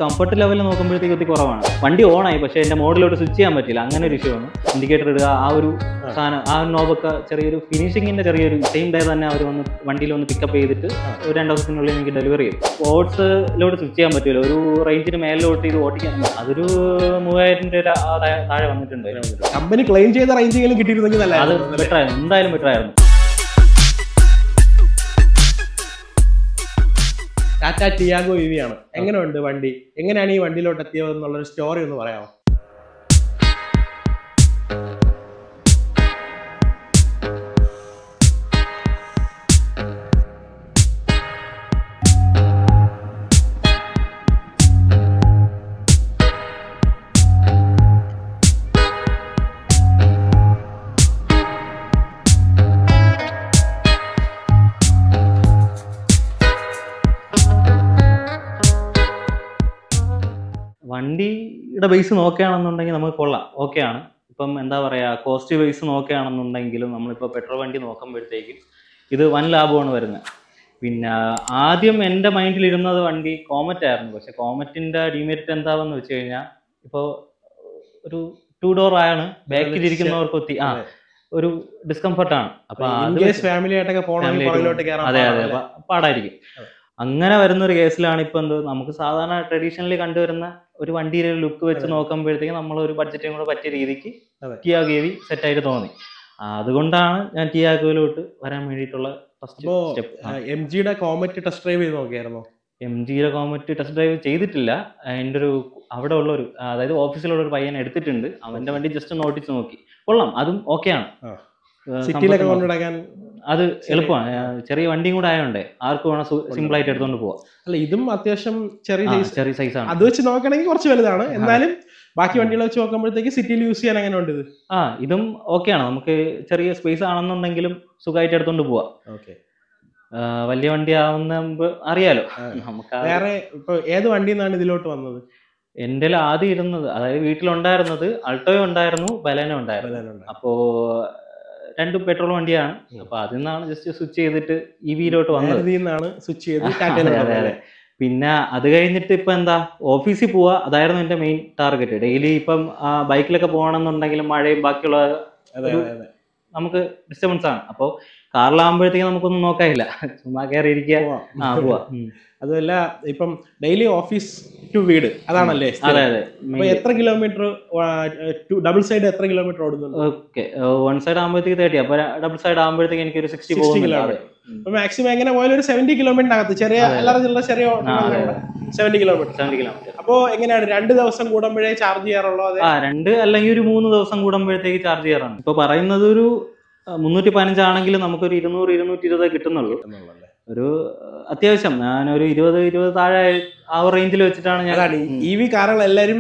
Comfort level നോക്കുമ്പോഴത്തേക്ക് ഒത്തിരി കുറവാണ്. വണ്ടി ഓണായി, പക്ഷേ എൻ്റെ മോഡിലോട്ട് സ്വിച്ച് ചെയ്യാൻ പറ്റില്ല. അങ്ങനെ ഒരു ഇഷ്യൂ ആണ്. ഇൻഡിക്കേറ്റർ ഇടുക, ആ ഒരു സാധനം, ആ നോബൊക്കെ ചെറിയൊരു ഫിനിഷിങ്ങിൻ്റെ ചെറിയൊരു സെയിം ഡേ തന്നെ അവർ വന്ന് വണ്ടിയിൽ വന്ന് പിക്കപ്പ് ചെയ്തിട്ട് ഒരു 2 ദിവസത്തിനുള്ളിൽ എനിക്ക് ഡെലിവറി ചെയ്യും. സ്പോർട്സിലോട്ട് സ്വിച്ച് ചെയ്യാൻ പറ്റില്ല. ഒരു റേഞ്ചിന് മേലിലോട്ട് ഇത് ഓടിക്കാൻ അതൊരു 3000 രൂപ താഴെ വന്നിട്ടുണ്ട്. കമ്പനി ക്ലെയിം ചെയ്ത റേഞ്ചെങ്കിലും കിട്ടിയിരുന്നെങ്കിൽ നല്ല, അത് ബെറ്ററായിരുന്നു, എന്തായാലും ബെറ്ററായിരുന്നു. ടാറ്റ ടിയാഗോ EV ആണ്. എങ്ങനെയുണ്ട് വണ്ടി? എങ്ങനെയാണ് ഈ വണ്ടിയിലോട്ട് എത്തിയത് എന്നുള്ളൊരു സ്റ്റോറി ഒന്ന് പറയാമോ? വണ്ടിയുടെ ബേസ് നോക്കുകയാണെന്നുണ്ടെങ്കിൽ നമുക്ക് കൊള്ളാം, ഓക്കെയാണ്. ഇപ്പം എന്താ പറയുക, കോസ്റ്റ് ബേസ് നോക്കുകയാണെന്നുണ്ടെങ്കിലും നമ്മളിപ്പോൾ പെട്രോൾ വണ്ടി നോക്കുമ്പോഴത്തേക്കും ഇത് വൻ ലാഭമാണ് വരുന്നത്. പിന്നെ ആദ്യം എൻ്റെ മൈൻഡിലിരുന്നത് വണ്ടി കോമറ്റ് ആയിരുന്നു. പക്ഷെ കോമറ്റിൻ്റെ ഡിമെറിറ്റ് എന്താണെന്ന് വെച്ച് കഴിഞ്ഞാൽ, ഇപ്പോൾ ഒരു 2 ഡോർ ആണ്, ബാക്കിലിരിക്കുന്നവർക്ക് ഒരു ഡിസ്കംഫർട്ടാണ്. അപ്പോൾ ഫാമിലി ആയിട്ടൊക്കെ അതെ അതെ പാടായിരിക്കും. അങ്ങനെ വരുന്നൊരു കേസിലാണ് ഇപ്പം നമുക്ക് സാധാരണ ട്രഡീഷണലി കണ്ടുവരുന്ന ഒരു വണ്ടിയുടെ ലുക്ക് വെച്ച് നോക്കുമ്പോഴത്തേക്ക് നമ്മളൊരു ബഡ്ജറ്റും കൂടെ പറ്റിയ രീതിക്ക് ടിയാഗോ EV സെറ്റായിട്ട് തോന്നി. അതുകൊണ്ടാണ് ഞാൻ ടിയാഗോയിലോട്ട് വരാൻ വേണ്ടിയിട്ടുള്ള ഫസ്റ്റ് സ്റ്റെപ്പ്. MGയുടെ കോമറ്റ് ടെസ്റ്റ് ഡ്രൈവ് ചെയ്ത് നോക്കിയായിരുന്നോ? MGയുടെ കോമറ്റ് ടെസ്റ്റ് ഡ്രൈവ് ചെയ്തിട്ടില്ല. എൻ്റെ ഒരു അവിടെ ഉള്ളൊരു, അതായത് ഓഫീസിലുള്ള ഒരു പയ്യൻ എടുത്തിട്ടുണ്ട്. അവൻ്റെ വണ്ടി ജസ്റ്റ് ഒന്ന് ഓടിച്ച് നോക്കി, കൊള്ളാം, അതും ഓക്കെയാണ്. സിറ്റിയിലൊക്കെ കൊണ്ടുനടക്കാൻ അത് എളുപ്പമാണ്. ചെറിയ വണ്ടിയും കൂടെ ആയതുകൊണ്ട് ആർക്കും വേണം സിമ്പിൾ ആയിട്ട് എടുത്തോണ്ട് പോവാം. അല്ല, ഇതും അത്യാവശ്യം ചെറിയ സൈസാണ്. അത് വെച്ച് നോക്കുകയാണെങ്കിൽ കുറച്ച് വലുതാണ്. എന്നാലും ബാക്കി വണ്ടികളെ വെച്ച് നോക്കുമ്പോഴത്തേക്ക് സിറ്റിയിൽ യൂസ് ചെയ്യാൻ അങ്ങനെ ഉണ്ട് ഇത്. ഇതും ഓക്കെയാണ്. നമുക്ക് ചെറിയ സ്പേസ് ആണെന്നുണ്ടെങ്കിലും സുഖമായിട്ട് എടുത്തോണ്ട് പോവാം. വലിയ വണ്ടി ആവുന്ന അറിയാലോ നമുക്ക്. വേറെ ഇപ്പൊ ഏത് വണ്ടിയിൽ നിന്നാണ് ഇതിലോട്ട് വന്നത്? എൻ്റെ ആദ്യം ഇരുന്നത്, അതായത് വീട്ടിലുണ്ടായിരുന്നത് അൾട്ടോയോ ഉണ്ടായിരുന്നു, ബലേനോ ഉണ്ടായിരുന്നു. അപ്പോ 2 പെട്രോൾ വണ്ടിയാണ്. അപ്പൊ അതിൽ നിന്നാണ് ജസ്റ്റ് സ്വിച്ച് ചെയ്തിട്ട് EVയിലോട്ട് വന്നത്. സ്വിച്ച് ചെയ്ത് പിന്നെ അത് കഴിഞ്ഞിട്ട് ഇപ്പൊ എന്താ, ഓഫീസിൽ പോവാ, അതായിരുന്നു എന്റെ മെയിൻ ടാർഗറ്റ്. ഡെയിലി ഇപ്പം ബൈക്കിലൊക്കെ പോകണമെന്നുണ്ടെങ്കിലും മഴയും ബാക്കിയുള്ള നമുക്ക് ഡിസ്റ്റർബൻസ് ആണ്. അപ്പോൾ കാറിലാകുമ്പോഴത്തേക്ക് നമുക്കൊന്നും നോക്കാനില്ല, ചുമ്മാ കയറി ഇരിക്കുക, പോവാ. അതുമല്ല, ഇപ്പം ഡെയിലി ഓഫീസ് ടു വീട് അതാണല്ലേ? അതെ അതെ. എത്ര കിലോമീറ്റർ ഡബിൾ സൈഡ് എത്ര കിലോമീറ്റർ ഓടുന്നുണ്ട്? ഓക്കെ, 1 സൈഡ് ആകുമ്പോഴത്തേക്ക് 30, അപ്പൊ ഡബിൾ സൈഡ് ആകുമ്പോഴത്തേക്ക് എനിക്ക് ഒരു 60 കിലോമീറ്റർ. മാക്സിമം എങ്ങനെ പോയാലും ഒരു 70 കിലോമീറ്റർ അകത്ത്, ചെറിയ 70 കിലോമീറ്റർ. അപ്പോ എങ്ങനെയാണ് 2 ദിവസം കൂടുമ്പോഴേ ചാർജ് ചെയ്യാറുള്ളൂ? 2 അല്ലെങ്കിൽ ഒരു 3 ദിവസം കൂടുമ്പോഴത്തേക്ക് ചാർജ് ചെയ്യാറാണ്. ഇപ്പൊ പറയുന്നത് ഒരു 315 ആണെങ്കിൽ നമുക്കൊരു 200-220 കിട്ടുന്നുള്ളൂ. ഒരു അത്യാവശ്യം ഞാനൊരു 20 താഴെ ആ റേഞ്ചിൽ വെച്ചിട്ടാണ് ഞാൻ. EV കാറുകൾ എല്ലാവരും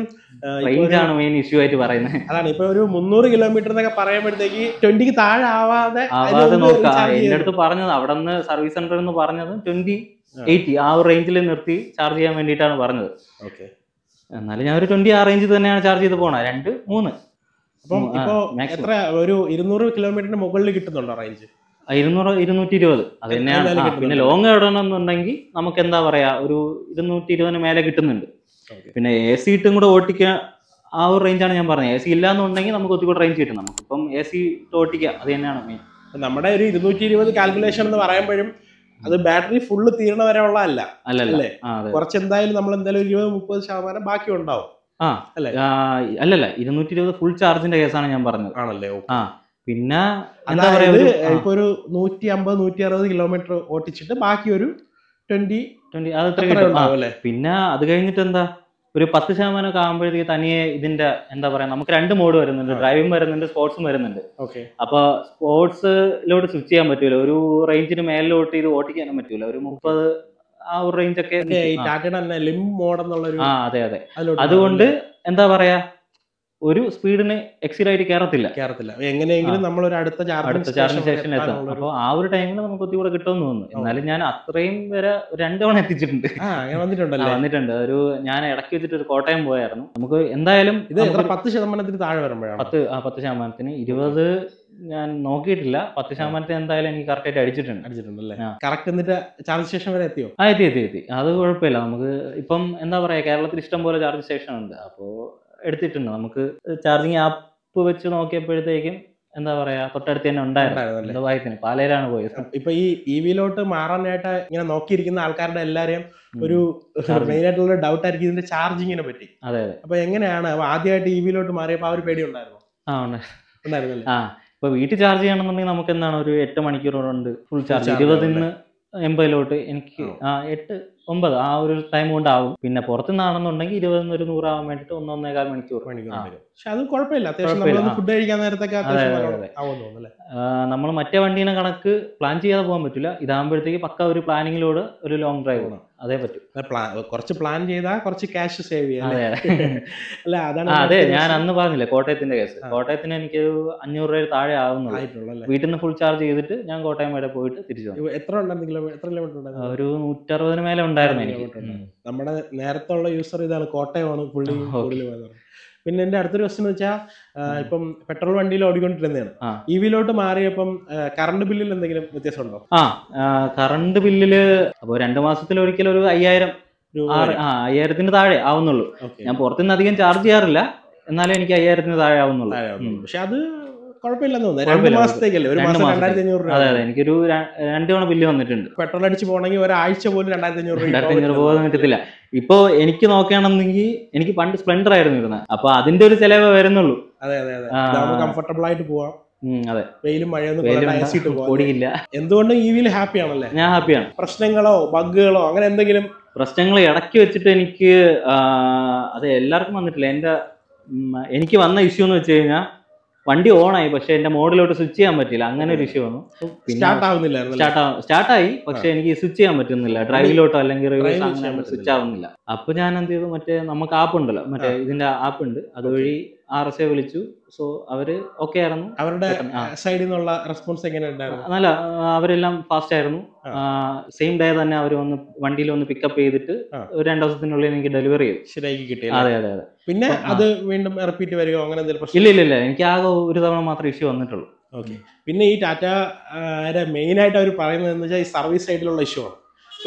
റേഞ്ചാണ് മെയിൻ ഇഷ്യൂ ആയിട്ട് പറയുന്നത്. അതാണ് ഇപ്പൊ ഒരു 300 കിലോമീറ്റർ എന്നൊക്കെ പറയുമ്പോഴത്തേക്ക് 20 താഴെ ആവാതെ നോക്കാം. എന്റെ അടുത്ത് പറഞ്ഞത് അവിടെ നിന്ന് സർവീസ് സെന്ററിൽ നിന്ന് പറഞ്ഞത് 20-80 ആ ഒരു റേഞ്ചിൽ നിർത്തി ചാർജ് ചെയ്യാൻ വേണ്ടിയിട്ടാണ് പറഞ്ഞത്. എന്നാലും ഞാൻ ഒരു 20 ആ റേഞ്ചിൽ തന്നെയാണ് ചാർജ് ചെയ്ത് പോണത്, 2-3. അപ്പം ഇപ്പൊ എത്ര ഒരു 200 കിലോമീറ്ററിന് മുകളിൽ കിട്ടുന്നുണ്ടോ റേഞ്ച്? 200-220 അത് തന്നെയാണ്. പിന്നെ ലോങ് ഇടണമെന്നുണ്ടെങ്കിൽ നമുക്ക് എന്താ പറയാ, ഒരു 220 മേലെ കിട്ടുന്നുണ്ട്. പിന്നെ AC ഇട്ടും കൂടെ ഓട്ടിക്കാൻ ആ ഒരു റേഞ്ചാണ് ഞാൻ പറഞ്ഞത്. AC ഇല്ലാന്നുണ്ടെങ്കിൽ നമുക്ക് ഒത്തിരി റേഞ്ച് കിട്ടും. നമുക്കിപ്പം AC ഇട്ട് ഓട്ടിക്കാം, അത് തന്നെയാണ് മെയിൻ. നമ്മുടെ ഒരു 220 കാൽക്കുലേഷൻ എന്ന് പറയുമ്പോഴും അത് ബാറ്ററി ഫുള്ള് തീരണ വരെ ഉള്ള അല്ലേ? കുറച്ച് എന്തായാലും നമ്മൾ എന്തായാലും 20-30% ബാക്കി ഉണ്ടാവും. അല്ലല്ല, 220 ഫുൾ ചാർജിന്റെ കേസാണ് ഞാൻ പറഞ്ഞത്. ആണല്ലേ? പിന്നെ എന്താ പറയാ, ഇപ്പൊ ഒരു 150-160 കിലോമീറ്റർ ഓട്ടിച്ചിട്ട് ബാക്കി ഒരു 20 അല്ലേ? പിന്നെ അത് കഴിഞ്ഞിട്ട് എന്താ, ഒരു 10% ഒക്കെ ആകുമ്പോഴത്തേക്ക് തനിയെ ഇതിന്റെ എന്താ പറയാ, നമുക്ക് 2 മോഡ് വരുന്നുണ്ട്, ഡ്രൈവിംഗ് വരുന്നുണ്ട്, സ്പോർട്സും വരുന്നുണ്ട്. അപ്പൊ സ്പോർട്സിലോട്ട് സ്വിച്ച് ചെയ്യാൻ പറ്റൂല, ഒരു റേഞ്ചിന് മേലിലോട്ട് ഇത് ഓട്ടിക്കാനും പറ്റൂല. ഒരു 30 ആ ഒരു റേഞ്ച് ഒക്കെ. അതെ അതെ. അതുകൊണ്ട് എന്താ പറയാ, ഒരു സ്പീഡിന് എക്സീഡ് ആയിട്ട് കയറത്തില്ല. എങ്ങനെയെങ്കിലും നമ്മൾ ഒരു അടുത്ത ചാർജിങ് സ്റ്റേഷനിൽ എത്താം. അപ്പോൾ ആ ഒരു ടൈമിൽ നമുക്ക് ഒത്തിരി കൂടെ കിട്ടുമെന്ന് തോന്നുന്നു. എന്നാലും ഞാൻ അത്രയും വരെ 2 തവണ എത്തിച്ചിട്ടുണ്ട്. വന്നിട്ടുണ്ട്. ഒരു ഞാൻ ഇടയ്ക്ക് വെച്ചിട്ട് ഒരു കോട്ടയം പോയായിരുന്നു. നമുക്ക് എന്തായാലും 10% താഴെ വരുമ്പോഴാണ് 10% 20 ഞാൻ നോക്കിയിട്ടില്ല. 10% എന്തായാലും എനിക്ക് കറക്റ്റ് ആയിട്ട് അടിച്ചിട്ടുണ്ട്. കറക്റ്റ്. എന്നിട്ട് ചാർജ് സ്റ്റേഷൻ വരെ എത്തിയോ? എത്തി. അത് കുഴപ്പമില്ല. നമുക്ക് ഇപ്പം എന്താ പറയാ, കേരളത്തിൽ ഇഷ്ടം പോലെ ചാർജ് സ്റ്റേഷൻ ഉണ്ട്. അപ്പോൾ എടുത്തിട്ടുണ്ട്. നമുക്ക് ചാർജിങ് ആപ്പ് വെച്ച് നോക്കിയപ്പോഴത്തേക്കും എന്താ പറയാ, തൊട്ടടുത്ത് തന്നെ ഉണ്ടായിരുന്നു. വായത്തിന് പാലയിലാണ് പോയത്. ഇപ്പൊ ഈ ഇവിയിലോട്ട് മാറാനായിട്ട് ഇങ്ങനെ നോക്കിയിരിക്കുന്ന ആൾക്കാരുടെ എല്ലാരെയും ഒരു മെയിൻ ആയിട്ടുള്ള ഡൗട്ട് ആയിരിക്കും ഇതിന്റെ ചാർജിങ്ങിനെ പറ്റി. അതെ. അപ്പൊ എങ്ങനെയാണ് ആദ്യമായിട്ട് ഇവിയിലോട്ട് മാറിയപ്പോ ആ ഒരു പേടി ഉണ്ടായിരുന്നു? ഉണ്ടായിരുന്നല്ലേ. ഇപ്പൊ വീട്ടിൽ ചാർജ് ചെയ്യണമെന്നുണ്ടെങ്കിൽ നമുക്ക് എന്താണ് ഒരു 8 മണിക്കൂർ കൊണ്ട് ഫുൾ ചാർജ് 20 80 എനിക്ക് 8-9 ആ ഒരു ടൈം കൊണ്ടാവും. പിന്നെ പുറത്തുനിന്നാണെന്നുണ്ടെങ്കിൽ 20 ഒരു 100 ആവാൻ വേണ്ടിട്ട് 1-1.25 മണിക്കൂർ. പക്ഷെ അത് കുഴപ്പമില്ല. ഫുഡ് കഴിക്കാൻ നേരത്തൊക്കെ നമ്മൾ മറ്റേ വണ്ടീനെ കണക്ക് പ്ലാൻ ചെയ്യാതെ പോകാൻ പറ്റില്ല. ഇതാകുമ്പോഴത്തേക്ക് പക്ക ഒരു പ്ലാനിങ്ങിലൂടെ ഒരു ലോങ് ഡ്രൈവ് ആണ്. അതേ പറ്റും. കുറച്ച് പ്ലാൻ ചെയ്താൽ കുറച്ച് ക്യാഷ് സേവ് ചെയ്യാം. അതെ, ഞാൻ അന്ന് പറഞ്ഞില്ലേ കോട്ടയത്തിന്റെ കേസ്. കോട്ടയത്തിന് എനിക്ക് 500 രൂപ താഴെ ആവുന്നുള്ളൂ. വീട്ടിൽ നിന്ന് ഫുൾ ചാർജ് ചെയ്തിട്ട് ഞാൻ കോട്ടയം വരെ പോയിട്ട് തിരിച്ചു വന്നു. എത്ര കിലോമീറ്റർ? ഒരു 160 മേലെ ഉണ്ടായിരുന്നു എനിക്ക്. നമ്മുടെ നേരത്തെ ഉള്ള യൂസർ ഇതാണ്, കോട്ടയമാണ് പുള്ളി. പിന്നെ എന്റെ അടുത്തൊരു ക്വസ്റ്റ്യൻ വെച്ചാൽ, ഇപ്പം പെട്രോൾ വണ്ടിയിൽ ഓടിക്കൊണ്ടിരുന്നതാണ്, ഇവിയിലോട്ട് മാറിയപ്പം കറണ്ട് ബില്ലിൽ എന്തെങ്കിലും വ്യത്യാസം ഉണ്ടോ? കറണ്ട് ബില്ലില് അപ്പൊ 2 മാസത്തിൽ ഒരിക്കലും ഒരു 5000 താഴെ ആവുന്നുള്ളൂ. ഞാൻ പുറത്തുനിന്ന് അധികം ചാർജ് ചെയ്യാറില്ല, എന്നാലും എനിക്ക് 5000 താഴെ ആവുന്നുള്ളൂ. പക്ഷെ അത് കുഴപ്പമില്ലെന്ന് തോന്നുന്നു. 2 മാസത്തേക്കല്ലേ? ഒരു മാസം 2500 രൂപ. അതെ, എനിക്കൊരു 2 തവണ ബില്ല് വന്നിട്ടുണ്ട്. പെട്രോൾ അടിച്ച് പോകണമെങ്കിൽ ഒരാഴ്ച പോലും 2500 രൂപ പോകാൻ പറ്റത്തില്ല. ഇപ്പൊ എനിക്ക് നോക്കുകയാണെന്നെങ്കിൽ എനിക്ക് പണ്ട് സ്പ്ലെൻഡർ ആയിരുന്നു ഇരുന്നത്. അപ്പൊ അതിന്റെ ഒരു ചെലവ് വരുന്നുള്ളൂ. കംഫർട്ടബിൾ ആയിട്ട് പോവാം. അതെ, വെയിലും മഴയൊന്നും ഓടിയില്ല. എന്തുകൊണ്ടും ഇവിയിൽ ഹാപ്പി ആണല്ലേ? ഞാൻ ഹാപ്പിയാണ്. പ്രശ്നങ്ങളോ ബഗ്ഗുകളോ അങ്ങനെ എന്തെങ്കിലും? പ്രശ്നങ്ങൾ ഇടയ്ക്ക് വെച്ചിട്ട് എനിക്ക് അത് എല്ലാവർക്കും വന്നിട്ടില്ല. എനിക്ക് വന്ന ഇഷ്യൂ എന്ന് വെച്ച് കഴിഞ്ഞാൽ, വണ്ടി ഓണായി പക്ഷെ എന്റെ മോഡിലോട്ട് സ്വിച്ച് ചെയ്യാൻ പറ്റില്ല. അങ്ങനെ ഒരു ഇഷ്യൂ വന്നു. സ്റ്റാർട്ടായി പക്ഷെ എനിക്ക് സ്വിച്ച് ചെയ്യാൻ പറ്റുന്നില്ല. ഡ്രൈവിലോട്ടോ അല്ലെങ്കിൽ റിവേഴ്സ് അങ്ങനെ സ്വിച്ച് ആവുന്നില്ല. അപ്പൊ ഞാൻ എന്ത് ചെയ്തു, മറ്റേ നമുക്ക് ആപ്പ് ഉണ്ടല്ലോ, മറ്റേ ഇതിന്റെ ആപ്പ് ഉണ്ട്, അതുവഴി RSA വിളിച്ചു. സോ അവര് ഓക്കെ ആയിരുന്നു. അവരുടെ സൈഡിൽ നിന്നുള്ള റെസ്പോൺസ് എങ്ങനെ ഉണ്ടായിരുന്നു? നല്ല, അവരെല്ലാം ഫാസ്റ്റ് ആയിരുന്നു. സെയിം ഡേ തന്നെ അവർ വണ്ടിയിൽ വന്ന് പിക്കപ്പ് ചെയ്തിട്ട് 2 ദിവസത്തിനുള്ളിൽ എനിക്ക് ഡെലിവറി ചെയ്തു. ശരിയാക്കി കിട്ടി. അതെ. പിന്നെ അത് വീണ്ടും റിപ്പീറ്റ് വരികയോ അങ്ങനെ എന്തെങ്കിലും? ഇല്ല, എനിക്ക് ആകെ ഒരു തവണ മാത്രമേ ഇഷ്യൂ വന്നിട്ടുള്ളൂ. ഓക്കെ. പിന്നെ ഈ ടാറ്റ മെയിൻ ആയിട്ട് അവർ പറയുന്നത് എന്ന് വെച്ചാൽ ഈ സർവീസ് സൈഡിലുള്ള ഇഷ്യൂ ആണ്.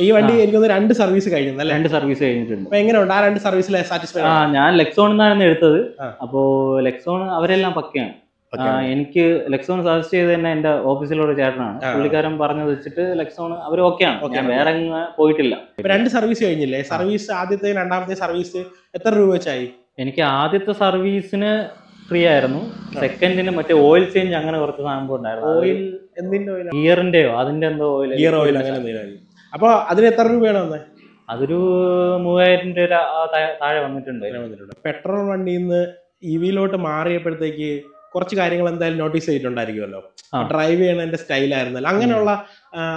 ഈ വണ്ടി എനിക്കൊന്ന് 2 സർവീസ് കഴിഞ്ഞു. 2 സർവീസ് കഴിഞ്ഞിട്ടുണ്ട്. എങ്ങനെയുണ്ട് ആ 2 സർവീസിൽ സാറ്റിസ്ഫൈ? ഞാൻ ലെക്സോണിന്നാണ് എടുത്തത്. അപ്പോ ലെക്സോൺ അവരെല്ലാം പക്കയാണ്. എനിക്ക് ലെക്സോൺ സജസ്റ്റ് ചെയ്ത് തന്നെ എന്റെ ഓഫീസിലുള്ള ചേട്ടനാണ്. പുള്ളിക്കാരൻ പറഞ്ഞത് വെച്ചിട്ട് ലെക്സോൺ അവർ ഓക്കെയാണ്. ഞാൻ വേറെ പോയിട്ടില്ല. 2 സർവീസ് കഴിഞ്ഞില്ലേ? സർവീസ് ആദ്യത്തെ 2ാമത്തെ സർവീസ് എത്ര രൂപ വെച്ചായി? എനിക്ക് ആദ്യത്തെ സർവീസിന് ഫ്രീ ആയിരുന്നു. സെക്കൻഡിന് മറ്റേ ഓയിൽ ചേഞ്ച് അങ്ങനെ കുറച്ച് സാധനം ഉണ്ടായിരുന്നു. ഓയിൽ എന്തിന്റെ ഓയിൽ? ഗിയറിന്റെയോ അതിന്റെ എന്തോ ഓയിൽ. ഗിയർ ഓയിൽ അങ്ങനെ എന്തെങ്കിലും. അപ്പൊ അതിന് എത്ര രൂപയാണ് വന്നത്? അതൊരു 3000 രൂപ താഴെ വന്നിട്ടുണ്ട്. പെട്രോൾ വണ്ടിയിൽ നിന്ന് ഇവിയിലോട്ട് മാറിയപ്പോഴത്തേക്ക് കുറച്ച് കാര്യങ്ങൾ എന്തായാലും നോട്ടീസ് ചെയ്തിട്ടുണ്ടായിരിക്കുമല്ലോ. ഡ്രൈവ് ചെയ്യണതിന്റെ സ്റ്റൈലായിരുന്നല്ലോ.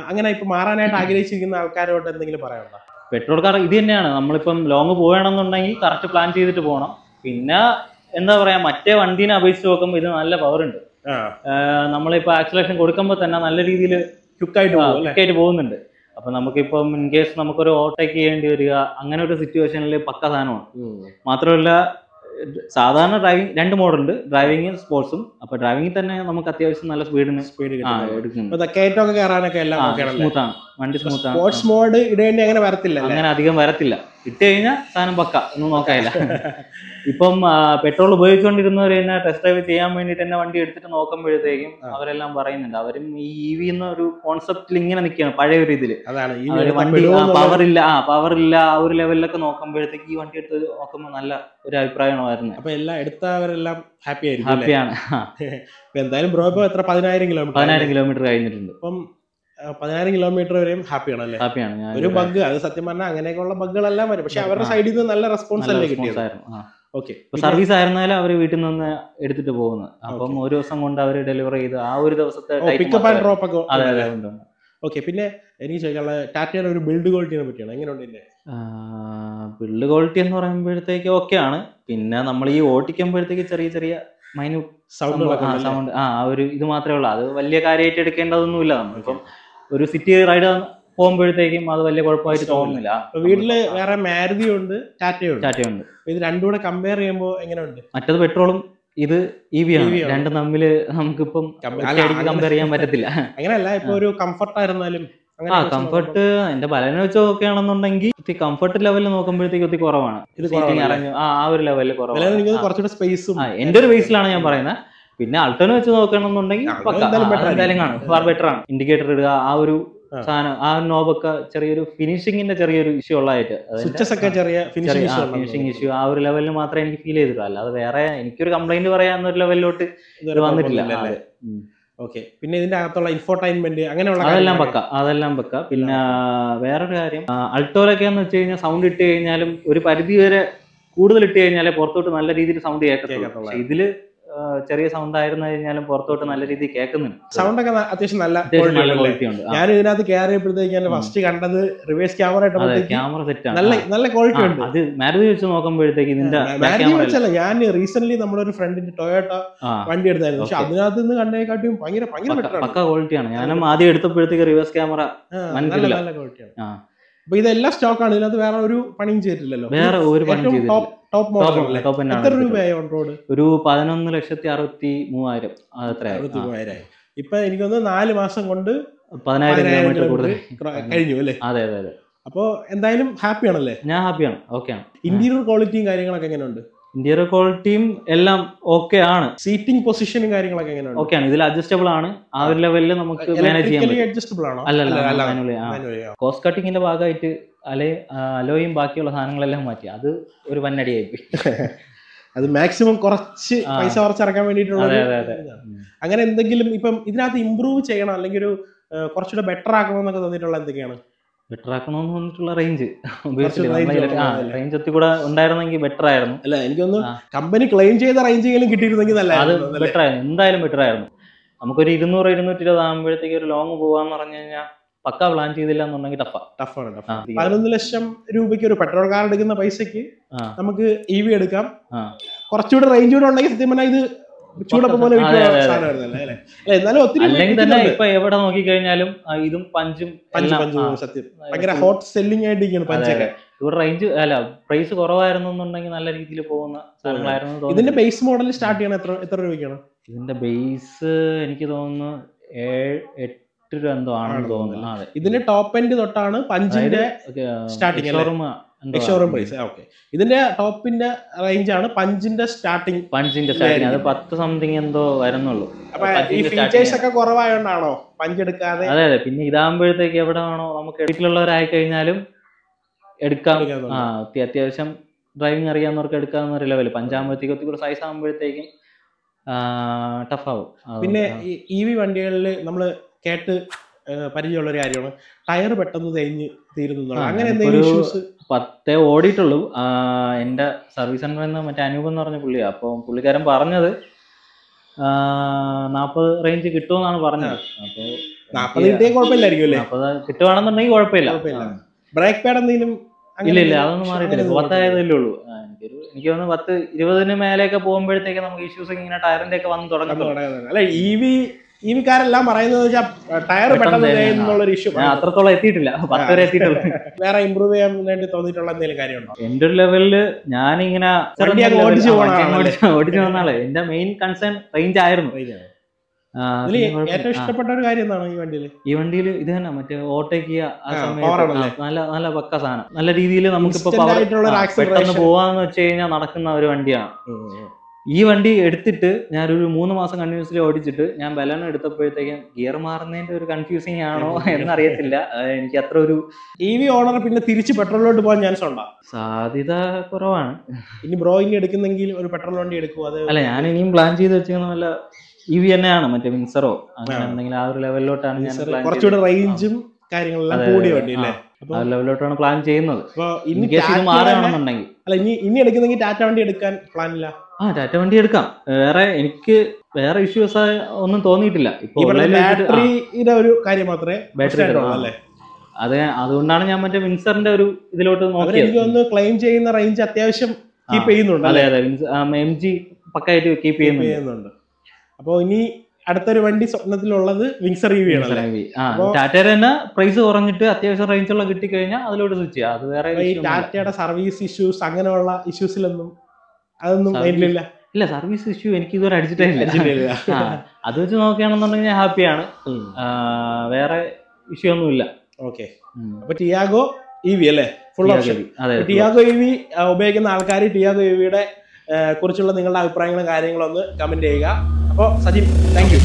അങ്ങനെ ഇപ്പൊ മാറാനായിട്ട് ആഗ്രഹിച്ചിരിക്കുന്ന ആൾക്കാരോട് എന്തെങ്കിലും പറയാനുണ്ടോ? പെട്രോൾ കാർ ഇത് തന്നെയാണ്. നമ്മളിപ്പം ലോങ് പോകണമെന്നുണ്ടെങ്കിൽ കറക്റ്റ് പ്ലാൻ ചെയ്തിട്ട് പോകണം. പിന്നെ എന്താ പറയാ, മറ്റേ വണ്ടീനെ അപേക്ഷിച്ച് നോക്കുമ്പോൾ ഇത് നല്ല പവർ ഉണ്ട്. നമ്മളിപ്പോ ആക്സിലറേഷൻ കൊടുക്കുമ്പോൾ തന്നെ നല്ല രീതിയിൽ ക്വിക്കായിട്ട് പോകുന്നുണ്ട്. അപ്പൊ നമുക്കിപ്പം ഇൻ കേസ് നമുക്കൊരു ഓവർടേക്ക് ചെയ്യേണ്ടി വരിക, അങ്ങനെ ഒരു സിറ്റുവേഷനിൽ പക്ക സാധനമാണ്. മാത്രമല്ല സാധാരണ ഡ്രൈവിംഗ് 2 മോഡുണ്ട്, ഡ്രൈവിംഗും സ്പോർട്സും. അപ്പൊ ഡ്രൈവിംഗിൽ തന്നെ നമുക്ക് അത്യാവശ്യം നല്ല സ്പീഡ് സ്മൂത്താണ്. വണ്ടി സ്മൂത്താണ്. സ്പോർട്സ് മോഡ് ഇടേണ്ടി അങ്ങനെ വരത്തില്ല, അങ്ങനെ അധികം വരത്തില്ല. ഇട്ട് കഴിഞ്ഞാൽ സാധനം പക്ക, ഒന്നും നോക്കാനില്ല. ഇപ്പം പെട്രോൾ ഉപയോഗിച്ചുകൊണ്ടിരുന്നവർ തന്നെ ടെസ്റ്റ് ഡ്രൈവ് ചെയ്യാൻ വേണ്ടിട്ട് തന്നെ വണ്ടി എടുത്തിട്ട് നോക്കുമ്പോഴത്തേക്കും അവരെല്ലാം പറയുന്നുണ്ട്, അവരും ഈ EV എന്ന ഒരു കോൺസെപ്റ്റിൽ ഇങ്ങനെ നിൽക്കുകയാണ് പഴയ ഒരു ഇതില്. വണ്ടി പവർ ഇല്ല ആ ഒരു ലെവലിലൊക്കെ നോക്കുമ്പോഴത്തേക്ക് ഈ വണ്ടി എടുത്ത് നോക്കുമ്പോൾ നല്ല ഒരു അഭിപ്രായമാണ് വരുന്നത്. അപ്പൊ എല്ലാം എടുത്തവരെല്ലാം ഹാപ്പിയാണ്. എന്തായാലും ബ്രോ ഇപ്പൊ എത്ര 10,000 കിലോമീറ്റർ കഴിഞ്ഞിട്ടുണ്ട്. അപ്പം 10,000 കിലോമീറ്റർ വരെയും ഹാപ്പിയാണ് അല്ലേ? ഹാപ്പിയാണ്. ഒരു ബഗ്, അത് സത്യം പറഞ്ഞാൽ അങ്ങനെയൊക്കെയുള്ള ബഗ്ഗുകളെല്ലാം വരും. പക്ഷെ അവരുടെ സൈഡിൽ നിന്ന് നല്ല റെസ്പോൺസ് അല്ലേ കിട്ടിയത്? ഓക്കെ. സർവീസ് ആയിരുന്നാലും അവർ വീട്ടിൽ നിന്ന് എടുത്തിട്ട് പോകുന്നത്. അപ്പം ഒരു ദിവസം കൊണ്ട് അവർ ഡെലിവറി ചെയ്ത് ആ ഒരു ദിവസത്തെ പിക്കപ്പ് ആൻഡ് ഡ്രോപ്പ് ഒക്കെ. ഓക്കെ. പിന്നെ എനിക്ക് ചോദിക്കാനുള്ള ടാറ്റയുടെ ഒരു ബിൽഡ് ക്വാളിറ്റിനെ പറ്റിയാണ്. എങ്ങനെയുണ്ട്? ബിൽഡ് ക്വാളിറ്റി എന്ന് പറയുമ്പോഴത്തേക്ക് ഓക്കെയാണ്. പിന്നെ നമ്മൾ ഈ ഓടിക്കുമ്പോഴത്തേക്ക് ചെറിയ ചെറിയ മൈന്യൂട്ട് സൗണ്ട് സൗണ്ട് ആ ഒരു ഇത് മാത്രമേ ഉള്ളൂ. അത് വലിയ കാര്യമായിട്ട് എടുക്കേണ്ടതൊന്നുമില്ല. നമ്മളിപ്പം ഒരു സിറ്റി റൈഡ് പോകുമ്പോഴത്തേക്കും അത് വലിയ കുഴപ്പമായിട്ട് തോന്നുന്നില്ല. വീട്ടില് വേറെ മാരുതി ഉണ്ട്, ടാറ്റയുണ്ട്. ടാറ്റയുണ്ട്. ഇത് രണ്ടും കൂടെ കമ്പയർ ചെയ്യുമ്പോൾ എങ്ങനെയുണ്ട്? മറ്റത് പെട്രോളും ഇത് EV ആണ്. രണ്ടും തമ്മില് നമുക്കിപ്പം കമ്പയർ ചെയ്യാൻ പറ്റത്തില്ല. അങ്ങനെയല്ല, ഇപ്പൊ ഒരു കംഫർട്ട് ആയിരുന്നാലും കംഫർട്ട് എന്റെ ബലനെ വെച്ച് നോക്കുകയാണെന്നുണ്ടെങ്കിൽ കംഫർട്ട് ലെവലിൽ നോക്കുമ്പോഴത്തേക്ക് ഒത്തിരി കുറവാണ്. ആ ഒരു ലെവലിൽ കുറവാണ്. കുറച്ചുകൂടെ സ്പേസും എന്റെ ഒരു ബേസിലാണ് ഞാൻ പറയുന്നത്. പിന്നെ അൾട്ടോനെ വെച്ച് നോക്കുകയാണെന്നുണ്ടെങ്കിൽ എന്തായാലും കാണും, ഫാർ ബെറ്റർ ആണ്. ഇൻഡിക്കേറ്റർ ഇടുക, ആ ഒരു സാധനം, ആ നോബൊക്കെ ചെറിയൊരു ഫിനിഷിങ്ങിന്റെ ചെറിയൊരു ഇഷ്യൂ ഉള്ളതായിട്ട്, ഫിനിഷിംഗ് ഇഷ്യൂ ആ ഒരു ലെവലിൽ മാത്രമേ എനിക്ക് ഫീൽ ചെയ്തിട്ടുള്ളൂ. അല്ലാതെ വേറെ എനിക്കൊരു കംപ്ലൈന്റ് പറയാന്നൊരു ലെവലിലോട്ട് വന്നിട്ടില്ല. ഓക്കെ. പിന്നെ ഇതിന്റെ അകത്തുള്ള ഇൻഫോർടൈൻമെന്റ് അങ്ങനെയുള്ള അതെല്ലാം വെക്ക. പിന്നെ വേറൊരു കാര്യം, അൾട്ടോയിലൊക്കെയാന്ന് വെച്ച് കഴിഞ്ഞാൽ സൗണ്ട് ഇട്ട് കഴിഞ്ഞാലും ഒരു പരിധി വരെ കൂടുതൽ ഇട്ട് കഴിഞ്ഞാലേ പുറത്തോട്ട് നല്ല രീതിയിൽ സൗണ്ട് കേൾക്കത്തുള്ളൂ. ഇതില് ചെറിയ സൗണ്ട് ആയിരുന്നു കഴിഞ്ഞാലും പുറത്തോട്ട് നല്ല രീതിയിൽ കേൾക്കുന്നുണ്ട്. സൗണ്ട് ഒക്കെ അത്യാവശ്യം നല്ല ക്വാളിറ്റി ഉണ്ട്. ഞാൻ ഇതിനകത്ത് കയറിയപ്പോഴത്തേക്ക് ഫസ്റ്റ് കണ്ടത് റിവേഴ്സ് ക്യാമറ സെറ്റ് ആണ്, നല്ല ക്വാളിറ്റി ഉണ്ട്. അത് മാരുതി വെച്ച് നോക്കുമ്പോഴത്തേക്ക് ഇതിന്റെ വെച്ചല്ല, ഞാൻ റീസെന്റ് നമ്മളൊരു ഫ്രണ്ടിന്റെ ടൊയോട്ട വണ്ടി എടുത്തായിരുന്നു. പക്ഷെ അതിനകത്ത് നിന്ന് കണ്ടേക്കാട്ടും ഭയങ്കര പക്ക ക്വാളിറ്റിയാണ്. ഞാനും ആദ്യം എടുത്തപ്പോഴത്തേക്ക് റിവേഴ്സ് ക്യാമറ നല്ല ക്വാളിറ്റിയാണ്. അപ്പൊ ഇതെല്ലാം സ്റ്റോക്ക് ആണ്, ഇതിനകത്ത് വേറെ ഒരു പണിയും ചെയ്തിട്ടില്ലല്ലോ. വേറെ ഒരു പണി ടോപ്പ് മോഡൽ. എത്ര രൂപയായി ഓൺ റോഡ്? ഒരു 11,63,000 63,000. ഇപ്പൊ എനിക്കൊന്ന് 4 മാസം കൊണ്ട് 10,000 കിലോമീറ്റർ കൂടുതൽ കഴിഞ്ഞു അല്ലേ? അതെ അതെ അതെ. അപ്പൊ എന്തായാലും ഹാപ്പി ആണല്ലേ? ഞാൻ ഹാപ്പിയാണ്, ഓക്കെയാണ്. ഇന്റീരിയർ ക്വാളിറ്റിയും കാര്യങ്ങളൊക്കെ എങ്ങനെയുണ്ട്? ഇന്റീരിയർ ക്വാളിറ്റിയും എല്ലാം ഓക്കെ ആണ്. സീറ്റിംഗ് പൊസിഷനും കാര്യങ്ങളൊക്കെ എങ്ങനെയുണ്ട്? ഓക്കെയാണ്. ഇതിൽ അഡ്ജസ്റ്റബിൾ ആണ്. ആ ഒരു ലെവലിൽ നമുക്ക് മാനേജ് ചെയ്യാൻ പറ്റും. അഡ്ജസ്റ്റബിൾ ആണോ? അല്ല, കോസ്റ്റ് കട്ടിങ്ങിന്റെ ഭാഗമായിട്ട് അലോയും ബാക്കിയുള്ള സാധനങ്ങളെല്ലാം മാറ്റി. അത് ഒരു വന്നടിയായി പോയി. അത് മാക്സിമം കുറച്ച് പൈസ കുറച്ചിറക്കാൻ വേണ്ടിയിട്ടുള്ള. അങ്ങനെ എന്തെങ്കിലും ഇപ്പം ഇതിനകത്ത് ഇമ്പ്രൂവ് ചെയ്യണം, അല്ലെങ്കിൽ ഒരു കുറച്ചുകൂടെ ബെറ്റർ ആക്കണം എന്നൊക്കെ തോന്നിയിട്ടുള്ള എന്തൊക്കെയാണ്? ബെറ്റർ ആക്കണമെന്ന് പറഞ്ഞിട്ടുള്ള റേഞ്ച് ഒത്തി കൂടെ ഉണ്ടായിരുന്നെങ്കിൽ ബെറ്റർ ആയിരുന്നു. അല്ല, എനിക്കൊന്ന് കമ്പനി ക്ലെയിം ചെയ്ത റേഞ്ചെങ്കിലും കിട്ടിയിരുന്നെങ്കിൽ അത് ബെറ്റർ ആയിരുന്നു, എന്തായാലും ബെറ്റർ ആയിരുന്നു. നമുക്കൊരു 200-220 ആകുമ്പോഴത്തേക്ക് ഒരു ലോങ് പോവാന്ന് പറഞ്ഞു കഴിഞ്ഞാൽ പക്ക പ്ലാൻ ചെയ്തില്ല എന്നുണ്ടെങ്കിൽ ടഫാണ്. 11 ലക്ഷം രൂപയ്ക്ക് ഒരു പെട്രോൾ കാർ എടുക്കുന്ന പൈസക്ക് നമുക്ക് EV എടുക്കാം. കുറച്ചുകൂടെ റേഞ്ച് കൂടെ ഉണ്ടെങ്കിൽ സത്യം പറഞ്ഞാൽ ഇത് എന്നാലും ഒത്തിരി ഇപ്പൊ എവിടെ നോക്കിക്കഴിഞ്ഞാലും ഇതും പഞ്ചും സത്യം ഭയങ്കര ഹോട്ട് സെല്ലിംഗ് ആയിട്ടിരിക്കുന്നു പഞ്ചൊക്കെ. ഇവിടെ റേഞ്ച് അല്ല പ്രൈസ് കുറവായിരുന്നു എന്നുണ്ടെങ്കിൽ നല്ല രീതിയിൽ പോകുന്ന സാധനങ്ങളായിരുന്നു. ഇതിന്റെ ബേസ് മോഡൽ സ്റ്റാർട്ട് ചെയ്യണം എത്ര രൂപയ്ക്കാണ്? ഇതിന്റെ ബേസ് എനിക്ക് തോന്നുന്നു 7-8 രൂപ എന്തോ ആണെന്ന് തോന്നുന്നു. ഇതിന്റെ ടോപ്പ് എൻഡ് തൊട്ടാണ് പഞ്ചിന്റെ സ്റ്റാർട്ടിംഗ് ഷോറൂം പ്രൈസ്. ഓക്കെ. ഇതിന്റെ ടോപ്പിന്റെ റേഞ്ച് ആണ് പഞ്ചിന്റെ സ്റ്റാർട്ടിംഗ് അത് 10 സംതിങ് എന്തോ വരുന്നുള്ളൂ. അപ്പൊ ഈ ഫീച്ചേഴ്സ് ഒക്കെ കുറവായോണ്ടാണോ പഞ്ച് എടുക്കാതെ? അതെ അതെ. പിന്നെ ഇതാകുമ്പോഴത്തേക്ക് എവിടെ ആണോ നമുക്ക് വീട്ടിലുള്ളവരായി കഴിഞ്ഞാലും എടുക്കാം. അത്യാവശ്യം ഡ്രൈവിംഗ് അറിയാവുന്നവർക്ക് എടുക്കാവുന്ന ഒരു ലെവൽ. പഞ്ചാകുമ്പോഴത്തേക്ക് ഒത്തിരി കൂടെ സൈസ് ആകുമ്പോഴത്തേക്കും ടഫാവും. പിന്നെ ഈ EV വണ്ടികളിൽ നമ്മൾ കേട്ട് പരിചയമുള്ള ഒരു കാര്യമാണ് ടയർ പെട്ടെന്ന് തേഞ്ഞ് തീരുന്നു. അങ്ങനെ എന്തെങ്കിലും ഇഷ്യൂസ്? 10 ഓടിയിട്ടുള്ളൂ. എന്റെ സർവീസ് സെന്ററിൽ നിന്ന് മറ്റേ അനൂപ് എന്ന് പറഞ്ഞ പുള്ളിയാ. അപ്പൊ പുള്ളിക്കാരൻ പറഞ്ഞത് 40 റേഞ്ച് കിട്ടുമെന്നാണ് പറഞ്ഞത്. അപ്പൊ 40 കിട്ടിയാൽ കുഴപ്പമില്ലായിരിക്കും അല്ലേ? 40 കിട്ടുവാണെന്നുണ്ടെങ്കിൽ കുഴപ്പമില്ല. ബ്രേക്ക് പാഡ് എന്തെങ്കിലും? ഇല്ല അതൊന്നും മാറിയിട്ടില്ല. 10 ആയതല്ലേ ഉള്ളൂ. എനിക്ക് തോന്നുന്നു 10-20 മേലെയൊക്കെ പോകുമ്പോഴത്തേക്ക് നമുക്ക് ഇഷ്യൂസ് ഇങ്ങനെ ടയറിന്റെ ഒക്കെ വന്ന് തുടങ്ങും. അല്ല, EV കാരെല്ലാം പറയുന്നത് ടയർ പെട്ടെന്ന് ഇഷ്യൂ അത്രത്തോളം എത്തിയിട്ടില്ല. 10 വരെ എത്തിയിട്ടുള്ളൂ. വേറെ ഇമ്പ്രൂവ് ചെയ്യാൻ വേണ്ടി തോന്നിയിട്ടുള്ള എന്തെങ്കിലും കാര്യമുണ്ടോ? എന്റെ ഒരു ലെവലില് ഞാനിങ്ങനെ ഓടിച്ചു വന്നാളെ എന്റെ മെയിൻ കൺസേൺ റേഞ്ച് ആയിരുന്നു. ഏറ്റവും ഇഷ്ടപ്പെട്ട ഒരു കാര്യം എന്താണ് ഈ വണ്ടിയിൽ? ഇത് തന്നെ മറ്റേ ഓട്ടോയ്ക്ക് ആ സമയത്ത് നല്ല പക്ക സാധനം. നല്ല രീതിയിൽ നമുക്കിപ്പോ പെട്ടെന്ന് പോവാന്ന് വെച്ച് കഴിഞ്ഞാൽ നടക്കുന്ന ഒരു വണ്ടിയാണ്. ഈ വണ്ടി എടുത്തിട്ട് ഞാനൊരു 3 മാസം കണ്ടിന്യൂസ്ലി ഓടിച്ചിട്ട് ഞാൻ ബലനം എടുത്തപ്പോഴത്തേക്കും ഗിയർ മാറുന്നതിന്റെ ഒരു കൺഫ്യൂസിങ് ആണോ എന്നറിയത്തില്ല. എനിക്ക് അത്ര ഒരു EV ഓണർ പിന്നെ തിരിച്ച് പെട്രോളിലോട്ട് പോകാൻ ചാൻസ് ഉണ്ടോ? സാധ്യത കുറവാണ്. ഇനി ബ്രോ ഇനി എടുക്കുന്നെങ്കിൽ ഒരു പെട്രോൾ വണ്ടി എടുക്കും. അല്ല, ഞാൻ ഇനിയും പ്ലാൻ ചെയ്ത് വെച്ചിരിക്കുന്ന വല്ല EV തന്നെയാണ്, മറ്റേ വിൻസറോ അങ്ങനെ എന്തെങ്കിലും ആ ഒരു ലെവലിലോട്ടാണ് ഞാൻ കുറച്ചുകൂടെ റേഞ്ചും കാര്യങ്ങളെല്ലാം കൂടിയ വണ്ടി അല്ലേ? ആ ലെവലിലോട്ടാണ് പ്ലാൻ ചെയ്യുന്നത്. മാറുകയാണെന്നുണ്ടെങ്കിൽ. അല്ല, ഇനി എടുക്കുന്നെങ്കിൽ ടാറ്റ വണ്ടി എടുക്കാൻ പ്ലാൻ ഇല്ല? ടാറ്റ വണ്ടി എടുക്കാം. എനിക്ക് വേറെ ഇഷ്യൂസ് ഒന്നും തോന്നിയിട്ടില്ല. ബാറ്ററിയുടെ ഒരു കാര്യം മാത്രമേ ബാറ്ററി അതുകൊണ്ടാണ് ഞാൻ മറ്റേ വിൻസറിന്റെ ഒരു ഇതിലോട്ട് നോക്കിയത്. എനിക്ക് തോന്നുന്നു ക്ലെയിം ചെയ്യുന്ന റേഞ്ച് അത്യാവശ്യം കീപ്പ് ചെയ്യുന്നുണ്ട്. അതെ അതെ, MG പക്കായിട്ട് കീപ്പ് ചെയ്യുന്നുണ്ട്. അപ്പൊ ഇനി അടുത്തൊരു വണ്ടി സ്വപ്നത്തിലുള്ളത് വിൻസർ EV ആണ്. ടാറ്റയുടെ തന്നെ പ്രൈസ് കുറഞ്ഞിട്ട് അത്യാവശ്യം റേഞ്ചുള്ള കിട്ടിക്കഴിഞ്ഞാൽ അതിലോട്ട് സ്വിച്ച് ചെയ്യാം. അത് വേറെ ഈ ടാറ്റയുടെ സർവീസ് ഇഷ്യൂസ് അങ്ങനെയുള്ള ഇഷ്യൂസിലൊന്നും അതൊന്നും മൈൻഡിലില്ല. ഇല്ല, സർവീസ് ഇഷ്യൂ എനിക്ക് ഇതുവരെ അടിച്ചിട്ടില്ല. അത് വെച്ച് നോക്കുകയാണെന്നുണ്ടെങ്കിൽ ഞാൻ ഹാപ്പിയാണ്. വേറെ ഇഷ്യൂ ഒന്നുമില്ല. ഓക്കെ, അപ്പൊ ടിയാഗോ EV അല്ലേ, ഫുൾ ഓപ്ഷൻ. ടിയാഗോ EV ഉപയോഗിക്കുന്ന ആൾക്കാർ ടിയാഗോ EVയുടെ കുറിച്ചുള്ള നിങ്ങളുടെ അഭിപ്രായങ്ങളും കാര്യങ്ങളും ഒന്ന് കമന്റ് ചെയ്യുക. അപ്പോൾ സജിൻ, താങ്ക് യു.